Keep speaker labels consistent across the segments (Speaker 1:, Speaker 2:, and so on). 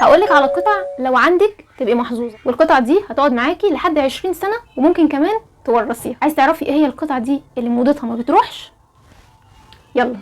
Speaker 1: هقولك على قطع لو عندك تبقي محظوظه، والقطع دي هتقعد معاكي لحد 20 سنه وممكن كمان تورثيها. عايز تعرفي ايه هي القطع دي اللي موضتها ما بتروحش؟ يلا.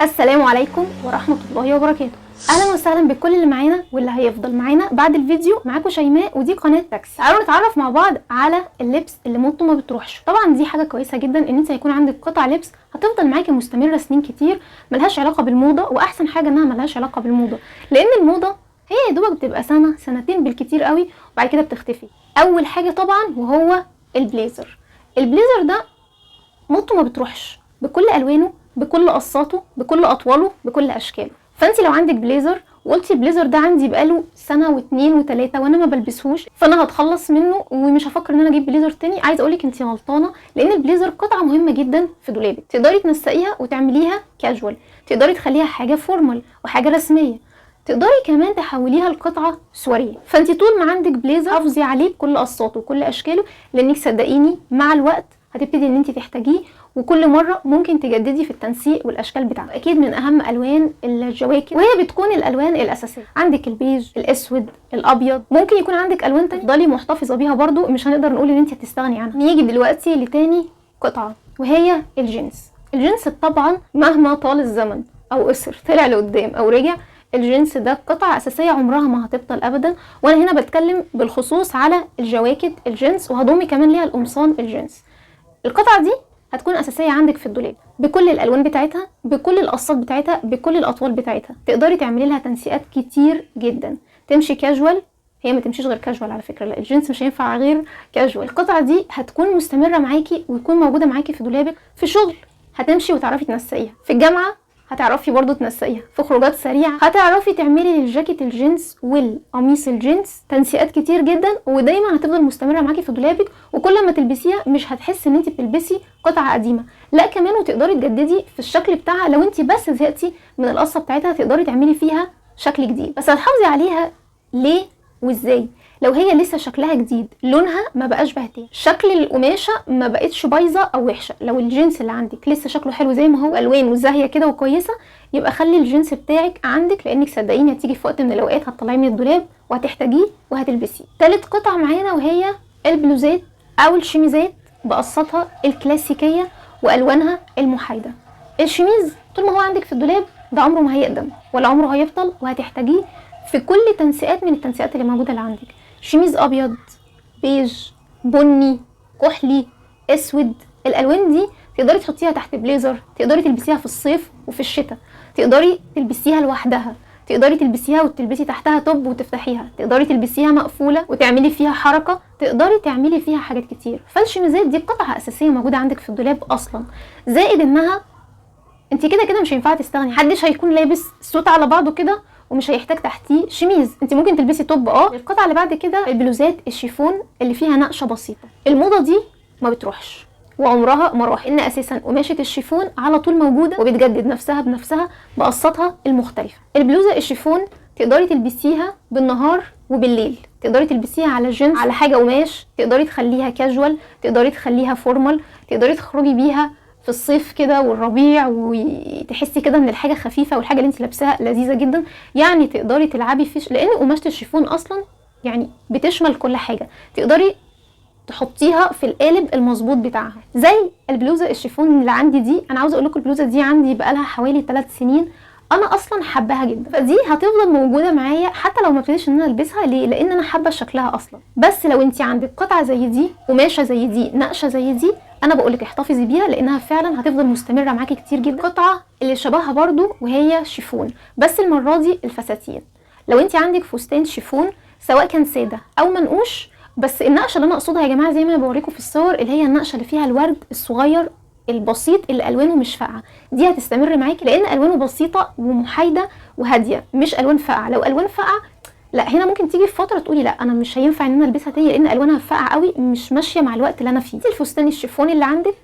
Speaker 1: السلام عليكم ورحمة الله وبركاته. اهلا وسهلا بكل اللي معانا واللي هيفضل معانا بعد الفيديو. معاكم شيماء ودي قناة تاكسي. تعالوا نتعرف مع بعض على اللبس اللي موضته ما بتروحش. طبعا دي حاجة كويسة جدا ان انت هيكون عندك قطع لبس هتفضل معاكي مستمرة سنين كتير، ملهاش علاقة بالموضة، واحسن حاجة انها ملهاش علاقة بالموضة، لان الموضة هي يا دوبك بتبقى سنة سنتين بالكتير قوي وبعد كده بتختفي. اول حاجة طبعا وهو البليزر. البليزر ده موضته ما بتروحش بكل الوانه، بكل قصاته، بكل اطواله، بكل اشكاله. فانت لو عندك بليزر وقلتي البليزر ده عندي بقاله سنه واثنين وثلاثه وانا ما بلبسهوش، فانا هتخلص منه ومش هفكر ان انا اجيب بليزر تاني، عايز اقولك انت غلطانه، لان البليزر قطعه مهمه جدا في دولابك. تقدري تنسقيها وتعمليها كاجوال، تقدري تخليها حاجه فورمال وحاجه رسميه، تقدري كمان تحوليها لقطعه سواريه. فانت طول ما عندك بليزر حافظي عليه بكل قصاته وكل اشكاله، لانك صدقيني مع الوقت هتبتدي ان انت تحتاجيه، وكل مره ممكن تجددي في التنسيق والاشكال بتاعته. اكيد من اهم الوان الجواكت، وهي بتكون الالوان الاساسيه. عندك البيج، الاسود، الابيض، ممكن يكون عندك الوان تانية تفضلي محتفظه بيها برضو، مش هنقدر نقول ان انت هتستغني عنها. نيجي دلوقتي لتاني قطعه وهي الجينز. الجينز طبعا مهما طال الزمن او قصر، طلع لقدام او رجع، الجينز ده قطعة أساسية عمرها ما هتبطل أبدا. وأنا هنا بتكلم بالخصوص على الجواكت الجينز، وهضمي كمان ليها القمصان الجينز. القطعة دي هتكون أساسية عندك في الدولاب بكل الألوان بتاعتها، بكل القصات بتاعتها، بكل الأطوال بتاعتها. تقدري تعملي لها تنسيقات كتير جدا، تمشي كاجوال، هي ما تمشيش غير كاجوال على فكرة، لا الجينز مش هينفع غير كاجوال. القطعة دي هتكون مستمرة معاكي وتكون موجودة معاكي في دولابك. في شغل هتمشي وتعرفي تنسقيها، في الجامعة هتعرفي برضو تنسقيها، في خروجات سريعه هتعرفي تعملي للجاكيت الجينز والقميص الجينز تنسيقات كتير جدا، ودايما هتفضل مستمره معاكي في دولابك. وكل ما تلبسيها مش هتحسي ان انت بتلبسي قطعه قديمه، لا كمان وتقدري تجددي في الشكل بتاعها. لو انت بس زهقتي من القصه بتاعتها تقدري تعملي فيها شكل جديد، بس هتحافظي عليها ليه وازاي؟ لو هي لسه شكلها جديد، لونها ما بقاش بهتان، شكل القماشه ما بقتش بايظه او وحشه، لو الجنس اللي عندك لسه شكله حلو زي ما هو، الوانه زاهيه كده وكويسه، يبقى خلي الجنس بتاعك عندك، لانك صدقيني هتيجي في وقت من الاوقات هتطلعيه من الدولاب وهتحتاجيه وهتلبسيه. تالت قطعه معانا وهي البلوزات او الشميزات بقصاتها الكلاسيكيه والوانها المحايده. الشميز طول ما هو عندك في الدولاب ده عمره ما هيقدم ولا عمره هيبطل، وهتحتاجيه في كل تنسيقات من التنسيقات اللي موجوده اللي عندك. شميز ابيض، بيج، بني، كحلي، اسود، الالوان دي تقدري تحطيها تحت بليزر، تقدري تلبسيها في الصيف وفي الشتاء، تقدري تلبسيها لوحدها، تقدري تلبسيها وتلبسي تحتها توب وتفتحيها، تقدري تلبسيها مقفوله وتعملي فيها حركه، تقدري تعملي فيها حاجات كتير. فالشميزات دي قطعه اساسيه موجوده عندك في الدولاب اصلا، زائد انها انت كده كده مش هينفع تستغني. محدش هيكون لابس سوت على بعضه كده ومش هيحتاج تحتيه شميز، انت ممكن تلبسي توب. القطعه اللي بعد كده البلوزات الشيفون اللي فيها نقشه بسيطه. الموضه دي ما بتروحش وعمرها ما راح، ان اساسا قماشه الشيفون على طول موجوده وبتجدد نفسها بنفسها بقصاتها المختلفه. البلوزه الشيفون تقدري تلبسيها بالنهار وبالليل، تقدري تلبسيها على جينز، على حاجه قماش، تقدري تخليها كاجوال، تقدري تخليها فورمال، تقدري تخرجي بيها في الصيف كده والربيع وتحسي كده ان الحاجه خفيفه والحاجه اللي انت لابساها لذيذه جدا. يعني تقدري تلعبي فيش، لان قماشه الشيفون اصلا يعني بتشمل كل حاجه، تقدري تحطيها في القالب المظبوط بتاعها. زي البلوزه الشيفون اللي عندي دي، انا عاوزه اقول لكم البلوزه دي عندي بقالها حوالي 3 سنين، انا اصلا حباها جدا، فدي هتفضل موجوده معايا حتى لو ما ابتديش ان انا البسها. ليه؟ لان انا حابه شكلها اصلا. بس لو انت عندك قطعه زي دي، قماشه زي دي، نقشه زي دي، انا بقولك احتفظي بيها لانها فعلا هتفضل مستمره معاكي كتير جدا. قطعه اللي شبهها برضو وهي شيفون، بس المره دي الفساتين. لو انت عندك فستان شيفون سواء كان ساده او منقوش، بس النقشه اللي انا اقصدها يا جماعه زي ما انا بوريكم في الصور، اللي هي النقشه اللي فيها الورد الصغير البسيط اللي الوانه مش فاقعه، دي هتستمر معاكي لان الوانه بسيطه ومحايده وهاديه، مش الوان فاقعه. لو الوان فاقعه لا، هنا ممكن تيجي في فتره تقولي لا انا مش هينفع ان انا البسها تاني لان الوانها فاقعه قوي، مش ماشيه مع الوقت اللي انا فيه. الفستان الشيفون اللي عندك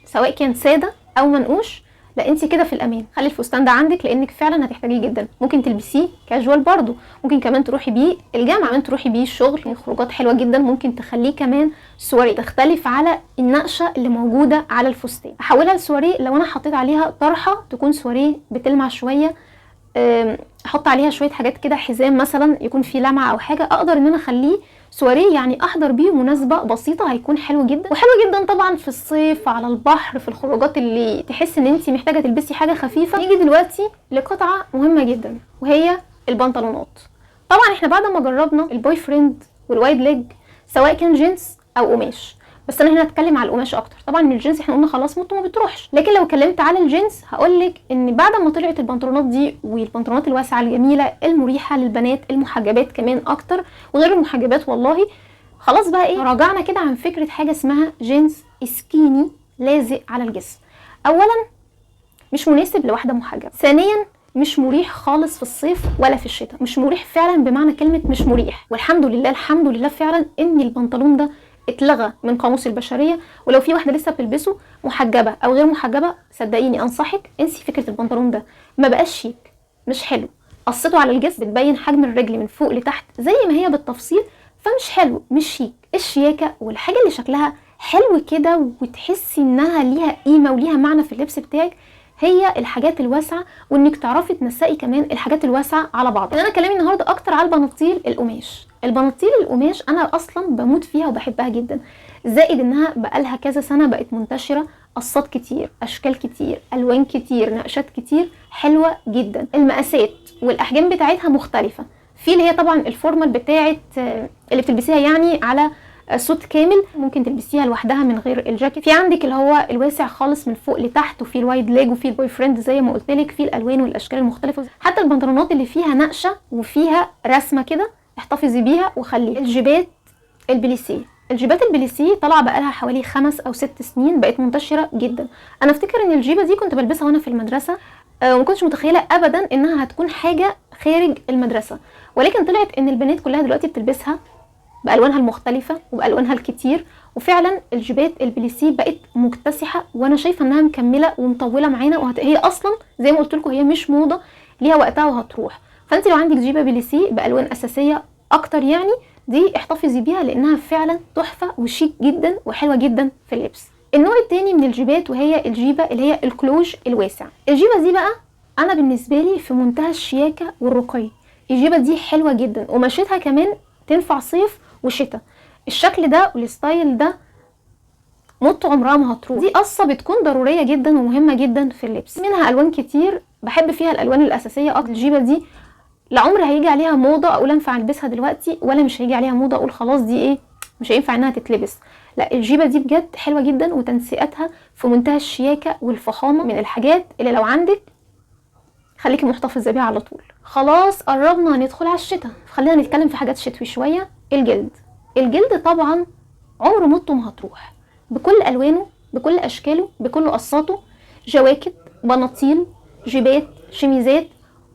Speaker 1: سواء كان ساده او منقوش لا انت كده في الامان. خلي الفستان ده عندك لانك فعلا هتحتاجيه جدا. ممكن تلبسيه كاجوال برضو، ممكن كمان تروحي بيه الجامعه، كمان تروحي بيه الشغل، خروجات حلوه جدا. ممكن تخليه كمان سواري، تختلف على النقشه اللي موجوده على الفستان. احولها لسواري لو انا حطيت عليها طرحه تكون سواري بتلمع شويه، احط عليها شويه حاجات كده، حزام مثلا يكون فيه لمعه او حاجه، اقدر ان انا اخليه سواريه، يعني احضر بيه مناسبه بسيطه، هيكون حلو جدا. وحلو جدا طبعا في الصيف على البحر، في الخروجات اللي تحس ان انت محتاجه تلبسي حاجه خفيفه. نيجي دلوقتي لقطعه مهمه جدا وهي البنطلونات. طبعا احنا بعد ما جربنا البوي فريند والوايد ليج سواء كان جينز او قماش، بس انا هنا هتكلم على القماش اكتر. طبعا الجينز احنا قلنا خلاص موضته ما بتروحش، لكن لو اتكلمت على الجينز هقولك ان بعد ما طلعت البنطلونات دي والبنطلونات الواسعه الجميله المريحه للبنات المحجبات كمان اكتر وغير المحجبات، والله خلاص بقى ايه، راجعنا كده عن فكره حاجه اسمها جينز سكيني لازق على الجسم. اولا مش مناسب لواحده محجبه، ثانيا مش مريح خالص في الصيف ولا في الشتاء، مش مريح فعلا بمعنى كلمه مش مريح. والحمد لله الحمد لله فعلا ان البنطلون ده اتلغى من قاموس البشريه. ولو في واحده لسه بتلبسه محجبه او غير محجبه، صدقيني انصحك انسي فكره البنطلون ده، ما بقاش شيك، مش حلو. قصته على الجسم بتبين حجم الرجل من فوق لتحت زي ما هي بالتفصيل، فمش حلو، مش شيك. الشياكه والحاجه اللي شكلها حلو كده وتحسي انها ليها قيمه وليها معنى في اللبس بتاعك هي الحاجات الواسعه، وانك تعرفي تنسقي كمان الحاجات الواسعه على بعض. انا كلامي النهارده اكتر على البناطيل القماش. البناطيل القماش انا اصلا بموت فيها وبحبها جدا، زائد انها بقالها كذا سنه بقت منتشره، قصات كتير، اشكال كتير، الوان كتير، نقشات كتير، حلوه جدا. المقاسات والاحجام بتاعتها مختلفه، في اللي هي طبعا الفورمال بتاعت اللي بتلبسيها يعني على سوت كامل، ممكن تلبسيها لوحدها من غير الجاكيت. في عندك اللي هو الواسع خالص من فوق لتحت، وفي الوايد ليج، وفي البوي فريند زي ما قلت لك، في الالوان والاشكال المختلفه. حتى البنطلونات اللي فيها نقشه وفيها رسمه كده احتفظي بيها وخليها. الجيبات البليسيه، الجيبات البليسيه طالعه بقالها حوالي 5 أو 6 سنين، بقت منتشره جدا. انا افتكر ان الجيبه دي كنت بلبسها وانا في المدرسه، وما كنتش متخيله ابدا انها هتكون حاجه خارج المدرسه، ولكن طلعت ان البنات كلها دلوقتي بتلبسها بالوانها المختلفه وبالوانها الكتير. وفعلا الجيبات البليسيه بقت مكتسحه، وانا شايفه انها مكمله ومطوله معانا، هي اصلا زي ما قلت لكم هي مش موضه، ليها وقتها وهتروح. فانت لو عندك جيبه بليسيه بالوان اساسيه اكتر يعني، دي احتفظي بيها لانها فعلا تحفه وشيك جدا وحلوه جدا في اللبس. النوع التاني من الجيبات وهي الجيبه اللي هي الكلوج الواسع. الجيبه دي بقى انا بالنسبه لي في منتهى الشياكه والرقي. الجيبه دي حلوه جدا ومشيتها كمان تنفع صيف وشتاء. الشكل ده والستايل ده موضته عمرها ما هتروح. دي قصه بتكون ضروريه جدا ومهمه جدا في اللبس، منها الوان كتير بحب فيها الالوان الاساسيه اكتر. الجيبه دي لعمر هيجي عليها موضه اقول انفع البسها دلوقتي، ولا مش هيجي عليها موضه اقول خلاص دي ايه مش هينفع انها تتلبس. لا الجيبه دي بجد حلوه جدا وتنسيقاتها في منتهى الشياكه والفخامه، من الحاجات اللي لو عندك خليكي محتفظه بيها على طول. خلاص قربنا ندخل على الشتاء، خلينا نتكلم في حاجات شتوي شويه. الجلد طبعا عمره موضته ما هتروح، بكل الوانه، بكل اشكاله، بكل قصاته، جواكت، بناطيل، جيبات، شميزات،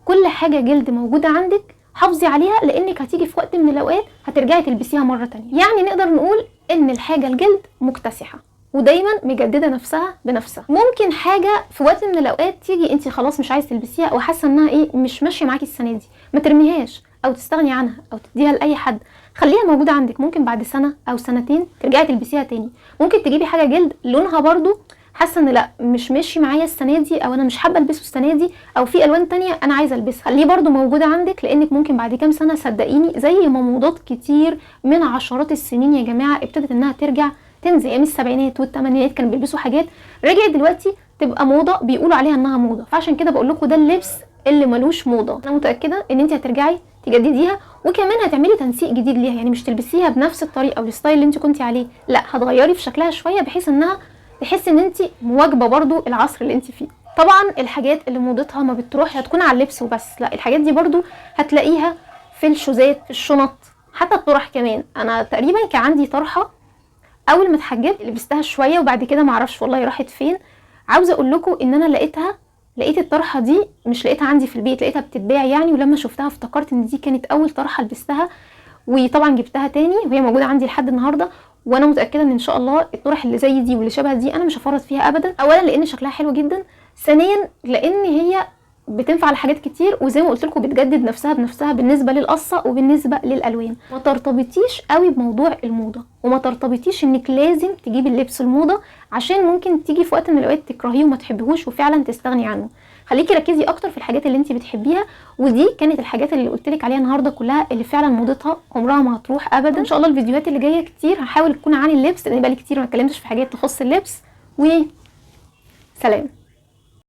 Speaker 1: كل حاجه جلد موجوده عندك حافظي عليها، لانك هتيجي في وقت من الاوقات هترجعي تلبسيها مره تانية. يعني نقدر نقول ان الحاجه الجلد مكتسحه ودايما مجدده نفسها بنفسها. ممكن حاجه في وقت من الاوقات تيجي انت خلاص مش عايز تلبسيها او حاسه انها ايه مش ماشيه معاكي السنه دي، ما ترميهاش او تستغني عنها او تديها لاي حد، خليها موجوده عندك، ممكن بعد سنه او سنتين ترجعي تلبسيها تاني. ممكن تجيبي حاجه جلد لونها برضو حاسه ان لا مش ماشي معايا السنه دي، او انا مش حابه البسه السنه دي، او في الوان تانية انا عايزه البسها، خليه برضو موجوده عندك، لانك ممكن بعد كام سنه صدقيني زي ما موضات كتير من عشرات السنين يا جماعه ابتدت انها ترجع تنزل. ايام السبعينات والثمانينات كانوا بيلبسوا حاجات رجعت دلوقتي تبقى موضه بيقولوا عليها انها موضه. فعشان كده بقول لكم ده اللبس اللي ملوش موضه. انا متاكده ان انت هترجعي تجدديها، وكمان هتعملي تنسيق جديد ليها، يعني مش تلبسيها بنفس الطريقه او الستايل اللي انت كنتي عليه، لا هتغيري في شكلها شويه بحيث انها تحسي ان انت مواكبه برضو العصر اللي انت فيه. طبعا الحاجات اللي موضتها ما بتروح هتكون على اللبس وبس، لا الحاجات دي برضو هتلاقيها في الشوزات، في الشنط، حتى الطرح كمان. انا تقريبا كان عندي طرحه اول ما اتحجبت لبستها شويه وبعد كده معرفش والله راحت فين. عاوزه اقول لكم ان انا لقيت الطرحه دي، مش لقيتها عندي في البيت، لقيتها بتتباع يعني، ولما شفتها افتكرت ان دي كانت اول طرحه لبستها، وطبعا جبتها تاني وهي موجوده عندي لحد النهارده. وانا متاكده ان شاء الله الطرح اللي زي دي واللي شبه دي انا مش هفرط فيها ابدا. اولا لان شكلها حلو جدا، ثانيا لان هي بتنفع لحاجات كتير، وزي ما قلت لكم بتجدد نفسها بنفسها بالنسبه للقصه وبالنسبه للالوان. ما ترتبطيش قوي بموضوع الموضه، وما ترتبطيش انك لازم تجيبي اللبس الموضه، عشان ممكن تيجي في وقت من الاوقات تكرهيه وما تحبيهوش وفعلا تستغني عنه. خليكي ركزي اكتر في الحاجات اللي انت بتحبيها، ودي كانت الحاجات اللي قلت لك عليها النهارده كلها اللي فعلا موضتها عمرها ما هتروح ابدا. ان شاء الله الفيديوهات اللي جايه كتير هحاول تكون عن اللبس، لان بقالي كتير ما اتكلمتش في حاجات تخص اللبس. وسلام.